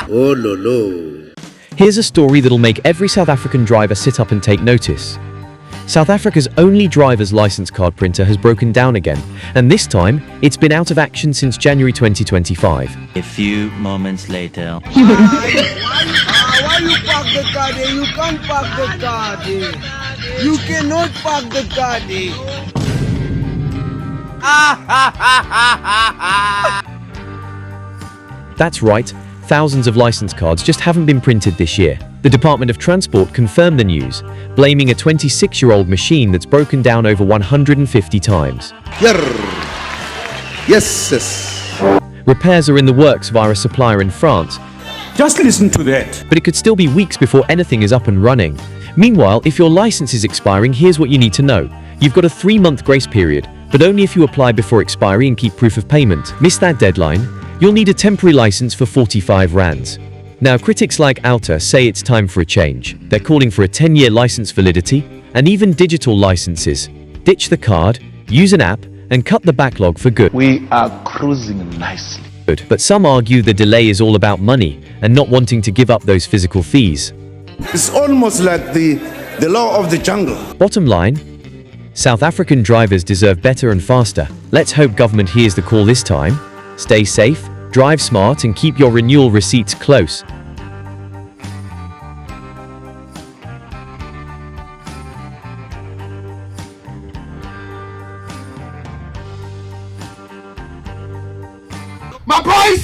Oh, lolo. Here's a story that'll make every South African driver sit up and take notice. South Africa's only driver's license card printer has broken down again, and this time, it's been out of action since January 2025. A few moments later. Why you park the car there? You can't park the car there. You cannot park the car there. That's right, thousands of license cards just haven't been printed this year. The Department of Transport confirmed the news, blaming a 26-year-old machine that's broken down over 150 times. Yes. Repairs are in the works via a supplier in France, Just listen to that. but it could still be weeks before anything is up and running. Meanwhile, if your license is expiring, here's what you need to know. You've got a 3-month grace period, but only if you apply before expiry and keep proof of payment. Miss that deadline, you'll need a temporary license for 45 rands. Now, critics like Alta say it's time for a change. They're calling for a 10-year license validity and even digital licenses. Ditch the card, use an app, and cut the backlog for good. We are cruising nicely. But some argue the delay is all about money and not wanting to give up those physical fees. It's almost like the law of the jungle. Bottom line, South African drivers deserve better and faster. Let's hope government hears the call this time. Stay safe, drive smart, and keep your renewal receipts close. My boys!